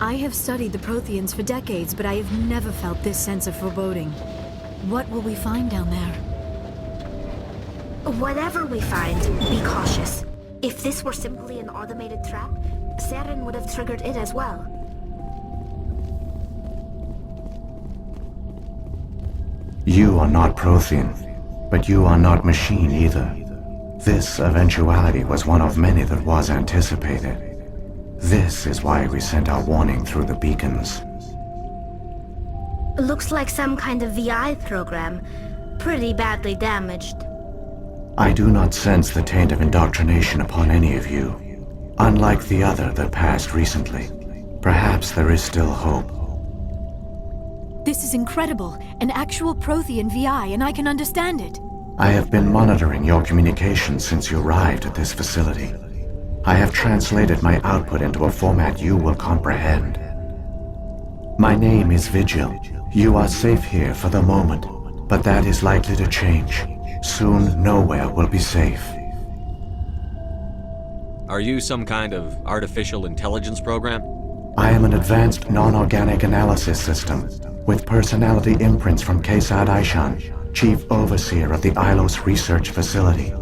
I have studied the Protheans for decades, but I have never felt this sense of foreboding. What will we find down there? Whatever we find, be cautious. If this were simply an automated trap, Saren would have triggered it as well. You are not Prothean, but you are not machine either. This eventuality was one of many that was anticipated. This is why we sent our warning through the beacons. Looks like some kind of VI program. Pretty badly damaged. I do not sense the taint of indoctrination upon any of you. Unlike the other that passed recently. Perhaps there is still hope. This is incredible. An actual Prothean VI, and I can understand it. I have been monitoring your communications since you arrived at this facility. I have translated my output into a format you will comprehend. My name is Vigil. You are safe here for the moment, but that is likely to change. Soon, nowhere will be safe. Are you some kind of artificial intelligence program? I am an advanced non-organic analysis system, with personality imprints from Kesad Aishan, Chief Overseer of the Ilos Research Facility.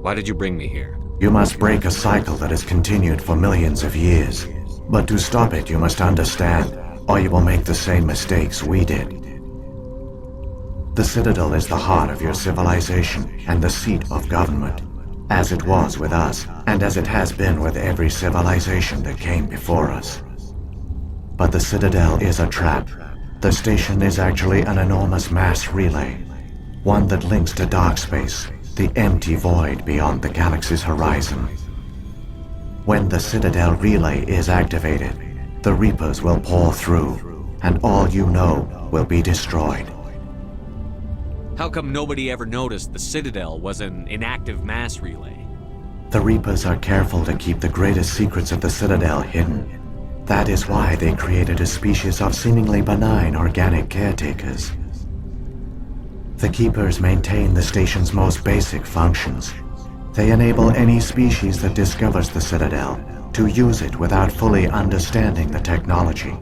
Why did you bring me here? You must break a cycle that has continued for millions of years. But to stop it, you must understand, or you will make the same mistakes we did. The Citadel is the heart of your civilization and the seat of government, as it was with us, and as it has been with every civilization that came before us. But the Citadel is a trap. The station is actually an enormous mass relay, one that links to dark space, the empty void beyond the galaxy's horizon. When the Citadel relay is activated, the Reapers will pour through, and all you know will be destroyed. How come nobody ever noticed the Citadel was an inactive mass relay? The Reapers are careful to keep the greatest secrets of the Citadel hidden. That is why they created a species of seemingly benign organic caretakers. The Keepers maintain the station's most basic functions. They enable any species that discovers the Citadel to use it without fully understanding the technology.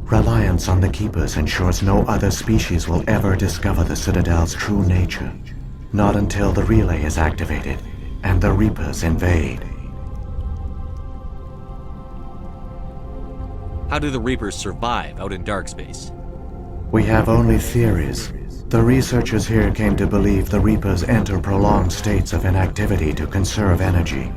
Reliance on the Keepers ensures no other species will ever discover the Citadel's true nature. Not until the relay is activated and the Reapers invade. How do the Reapers survive out in dark space? We have only theories. The researchers here came to believe the Reapers enter prolonged states of inactivity to conserve energy.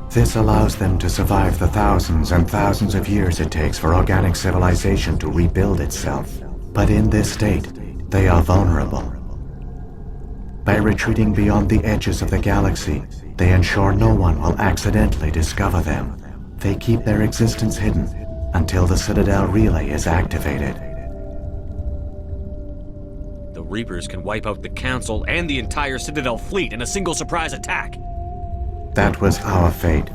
This allows them to survive the thousands and thousands of years it takes for organic civilization to rebuild itself. But in this state, they are vulnerable. By retreating beyond the edges of the galaxy, they ensure no one will accidentally discover them. They keep their existence hidden until the Citadel relay is activated. The Reapers can wipe out the Council and the entire Citadel fleet in a single surprise attack. That was our fate.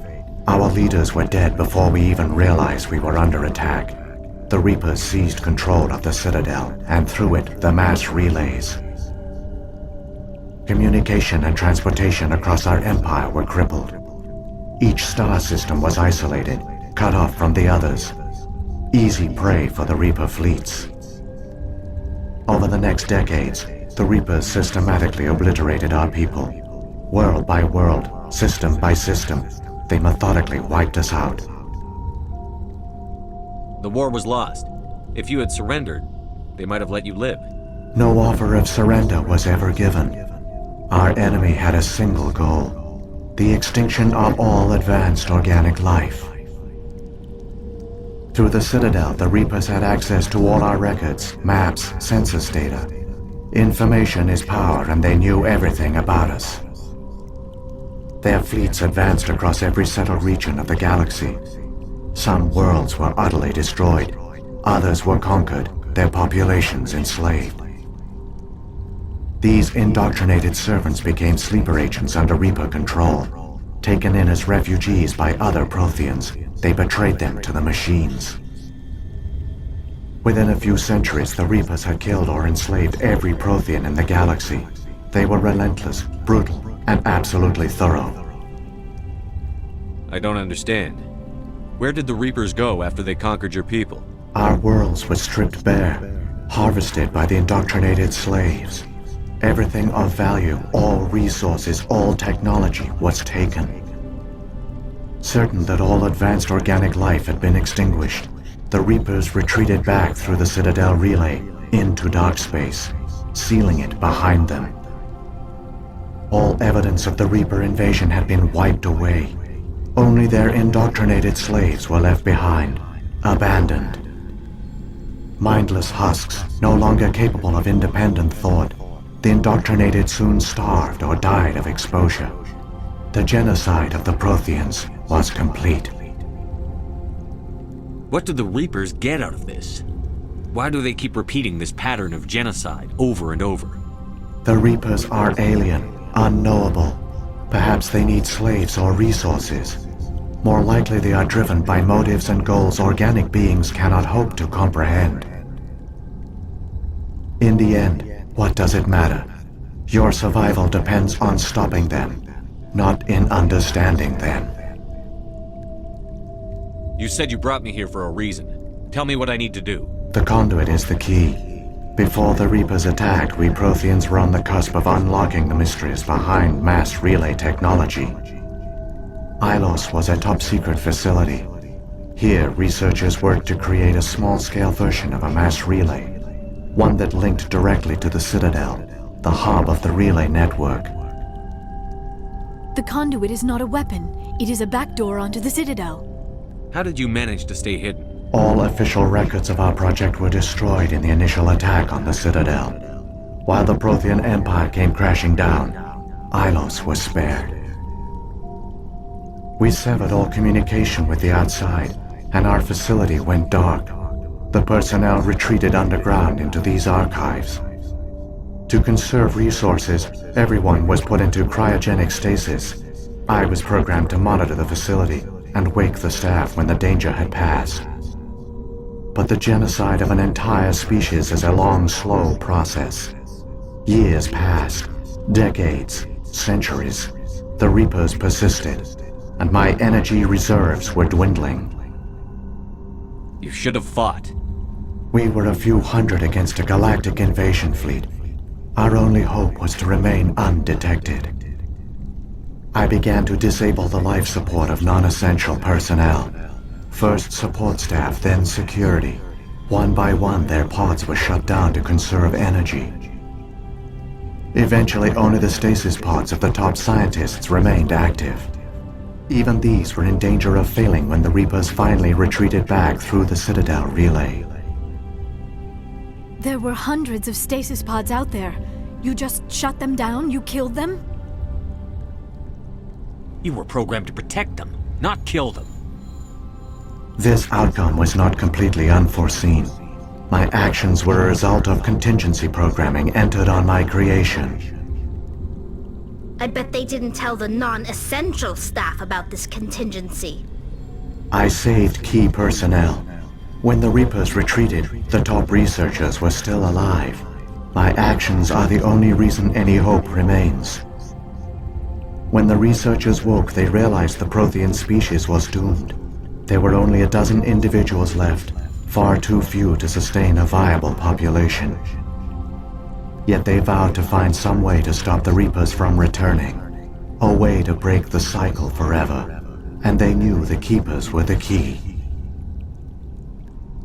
Our leaders were dead before we even realized we were under attack. The Reapers seized control of the Citadel, and through it, the mass relays. Communication and transportation across our empire were crippled. Each star system was isolated, cut off from the others. Easy prey for the Reaper fleets. Over the next decades, the Reapers systematically obliterated our people. World by world, system by system, they methodically wiped us out. The war was lost. If you had surrendered, they might have let you live. No offer of surrender was ever given. Our enemy had a single goal: the extinction of all advanced organic life. Through the Citadel, the Reapers had access to all our records, maps, census data. Information is power, and they knew everything about us. Their fleets advanced across every settled region of the galaxy. Some worlds were utterly destroyed. Others were conquered, their populations enslaved. These indoctrinated servants became sleeper agents under Reaper control. Taken in as refugees by other Protheans, they betrayed them to the machines. Within a few centuries, the Reapers had killed or enslaved every Prothean in the galaxy. They were relentless, brutal, and absolutely thorough. I don't understand. Where did the Reapers go after they conquered your people? Our worlds were stripped bare, harvested by the indoctrinated slaves. Everything of value, all resources, all technology was taken. Certain that all advanced organic life had been extinguished, the Reapers retreated back through the Citadel relay into dark space, sealing it behind them. All evidence of the Reaper invasion had been wiped away. Only their indoctrinated slaves were left behind, abandoned. Mindless husks, no longer capable of independent thought, the indoctrinated soon starved or died of exposure. The genocide of the Protheans was complete. What do the Reapers get out of this? Why do they keep repeating this pattern of genocide over and over? The Reapers are alien, unknowable. Perhaps they need slaves or resources. More likely they are driven by motives and goals organic beings cannot hope to comprehend. In the end, what does it matter? Your survival depends on stopping them, not in understanding them. You said you brought me here for a reason. Tell me what I need to do. The conduit is the key. Before the Reapers attacked, we Protheans were on the cusp of unlocking the mysteries behind mass relay technology. Ilos was a top-secret facility. Here, researchers worked to create a small-scale version of a mass relay, one that linked directly to the Citadel, the hub of the relay network. The conduit is not a weapon. It is a backdoor onto the Citadel. How did you manage to stay hidden? All official records of our project were destroyed in the initial attack on the Citadel. While the Prothean Empire came crashing down, Ilos was spared. We severed all communication with the outside, and our facility went dark. The personnel retreated underground into these archives. To conserve resources, everyone was put into cryogenic stasis. I was programmed to monitor the facility and wake the staff when the danger had passed. But the genocide of an entire species is a long, slow process. Years passed, decades, centuries. The Reapers persisted, and my energy reserves were dwindling. You should have fought. We were a few hundred against a galactic invasion fleet. Our only hope was to remain undetected. I began to disable the life support of non-essential personnel. First support staff, then security. One by one, their pods were shut down to conserve energy. Eventually, only the stasis pods of the top scientists remained active. Even these were in danger of failing when the Reapers finally retreated back through the Citadel relay. There were hundreds of stasis pods out there. You just shut them down? You killed them? You were programmed to protect them, not kill them. This outcome was not completely unforeseen. My actions were a result of contingency programming entered on my creation. I bet they didn't tell the non-essential staff about this contingency. I saved key personnel. When the Reapers retreated, the top researchers were still alive. My actions are the only reason any hope remains. When the researchers woke, they realized the Prothean species was doomed. There were only a dozen individuals left, far too few to sustain a viable population. Yet they vowed to find some way to stop the Reapers from returning, a way to break the cycle forever, and they knew the Keepers were the key.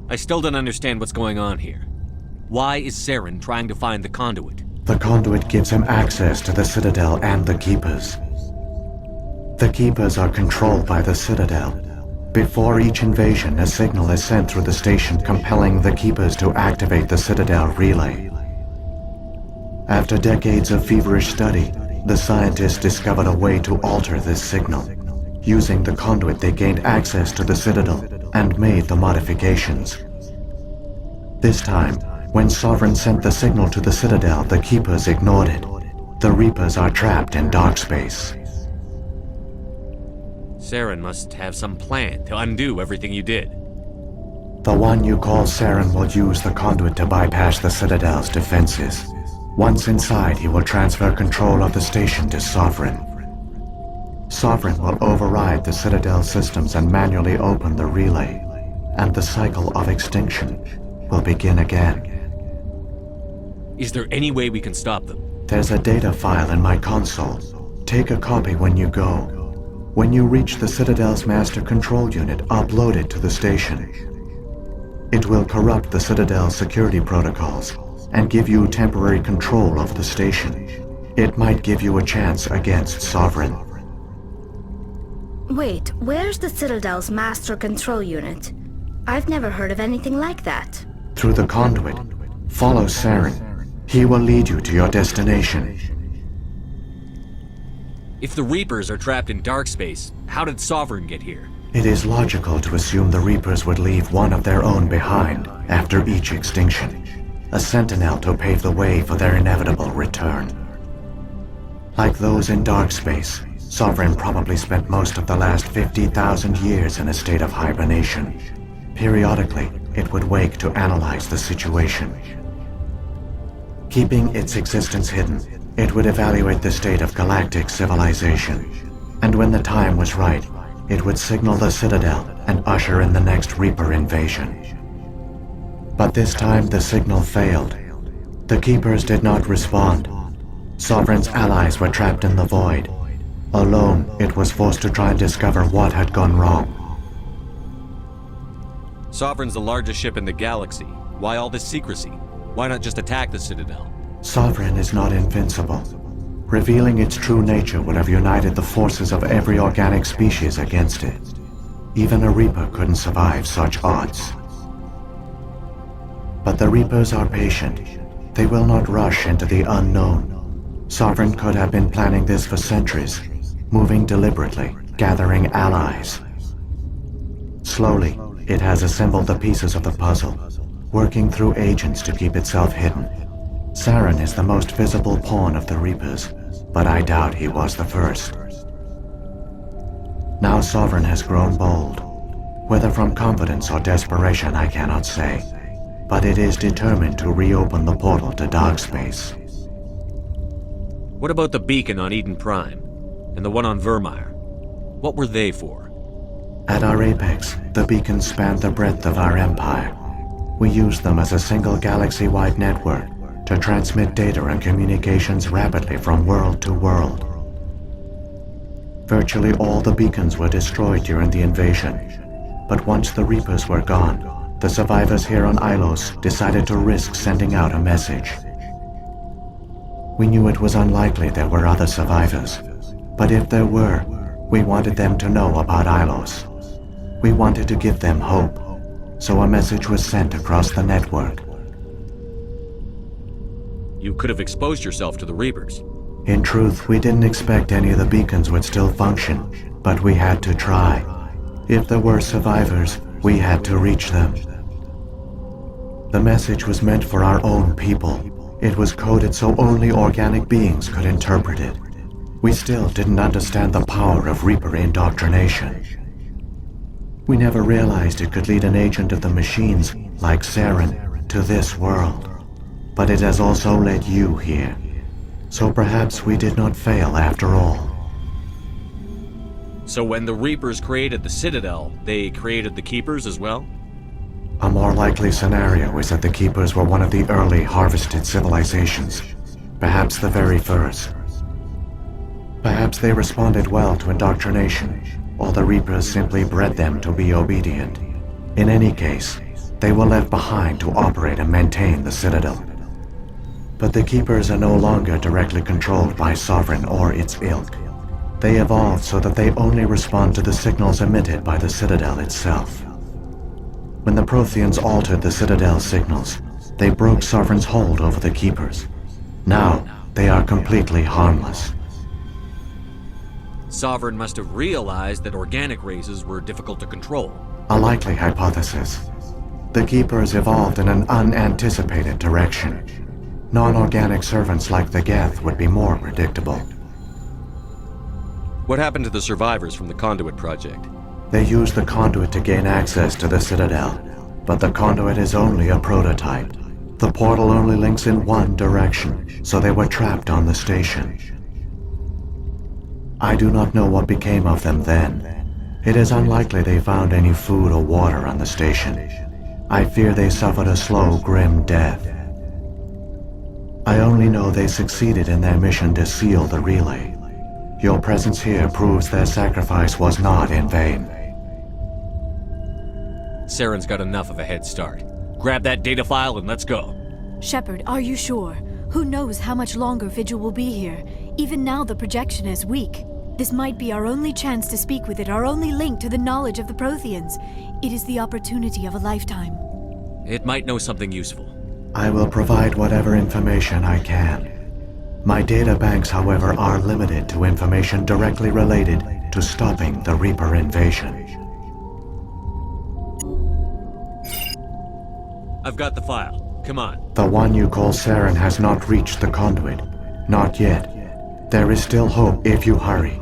I still don't understand what's going on here. Why is Saren trying to find the conduit? The conduit gives him access to the Citadel and the Keepers. The Keepers are controlled by the Citadel. Before each invasion, a signal is sent through the station compelling the Keepers to activate the Citadel relay. After decades of feverish study, the scientists discovered a way to alter this signal. Using the conduit, they gained access to the Citadel and made the modifications. This time, when Sovereign sent the signal to the Citadel, the Keepers ignored it. The Reapers are trapped in dark space. Saren must have some plan to undo everything you did. The one you call Saren will use the conduit to bypass the Citadel's defenses. Once inside, he will transfer control of the station to Sovereign. Sovereign will override the Citadel systems and manually open the relay, and the cycle of extinction will begin again. Is there any way we can stop them? There's a data file in my console. Take a copy when you go. When you reach the Citadel's master control unit, upload it to the station. It will corrupt the Citadel's security protocols and give you temporary control of the station. It might give you a chance against Sovereign. Wait, where's the Citadel's master control unit? I've never heard of anything like that. Through the conduit, follow Saren. He will lead you to your destination. If the Reapers are trapped in dark space, how did Sovereign get here? It is logical to assume the Reapers would leave one of their own behind after each extinction. A sentinel to pave the way for their inevitable return. Like those in dark space, Sovereign probably spent most of the last 50,000 years in a state of hibernation. Periodically, it would wake to analyze the situation. Keeping its existence hidden, it would evaluate the state of galactic civilization. And when the time was right, it would signal the Citadel and usher in the next Reaper invasion. But this time the signal failed. The Keepers did not respond. Sovereign's allies were trapped in the void. Alone, it was forced to try and discover what had gone wrong. Sovereign's the largest ship in the galaxy. Why all this secrecy? Why not just attack the Citadel? Sovereign is not invincible. Revealing its true nature would have united the forces of every organic species against it. Even a Reaper couldn't survive such odds. But the Reapers are patient. They will not rush into the unknown. Sovereign could have been planning this for centuries, moving deliberately, gathering allies. Slowly, it has assembled the pieces of the puzzle, working through agents to keep itself hidden. Saren is the most visible pawn of the Reapers, but I doubt he was the first. Now Sovereign has grown bold. Whether from confidence or desperation, I cannot say, but it is determined to reopen the portal to dark space. What about the beacon on Eden Prime? And the one on Vermeer? What were they for? At our apex, the beacons spanned the breadth of our empire. We used them as a single galaxy-wide network to transmit data and communications rapidly from world to world. Virtually all the beacons were destroyed during the invasion, but once the Reapers were gone, the survivors here on Ilos decided to risk sending out a message. We knew it was unlikely there were other survivors, but if there were, we wanted them to know about Ilos. We wanted to give them hope, so a message was sent across the network. You could have exposed yourself to the Reapers. In truth, we didn't expect any of the beacons would still function, but we had to try. If there were survivors, we had to reach them. The message was meant for our own people. It was coded so only organic beings could interpret it. We still didn't understand the power of Reaper indoctrination. We never realized it could lead an agent of the machines, like Saren, to this world. But it has also led you here. So perhaps we did not fail after all. So when the Reapers created the Citadel, they created the Keepers as well? A more likely scenario is that the Keepers were one of the early harvested civilizations. Perhaps the very first. Perhaps they responded well to indoctrination, or the Reapers simply bred them to be obedient. In any case, they were left behind to operate and maintain the Citadel. But the Keepers are no longer directly controlled by Sovereign or its ilk. They evolved so that they only respond to the signals emitted by the Citadel itself. When the Protheans altered the Citadel's signals, they broke Sovereign's hold over the Keepers. Now, they are completely harmless. Sovereign must have realized that organic races were difficult to control. A likely hypothesis. The Keepers evolved in an unanticipated direction. Non-organic servants like the Geth would be more predictable. What happened to the survivors from the Conduit project? They used the conduit to gain access to the Citadel, but the conduit is only a prototype. The portal only links in one direction, so they were trapped on the station. I do not know what became of them then. It is unlikely they found any food or water on the station. I fear they suffered a slow, grim death. I only know they succeeded in their mission to seal the relay. Your presence here proves their sacrifice was not in vain. Saren's got enough of a head start. Grab that data file and let's go. Shepard, are you sure? Who knows how much longer Vigil will be here? Even now the projection is weak. This might be our only chance to speak with it, our only link to the knowledge of the Protheans. It is the opportunity of a lifetime. It might know something useful. I will provide whatever information I can. My data banks, however, are limited to information directly related to stopping the Reaper invasion. I've got the file. Come on. The one you call Saren has not reached the conduit. Not yet. There is still hope if you hurry.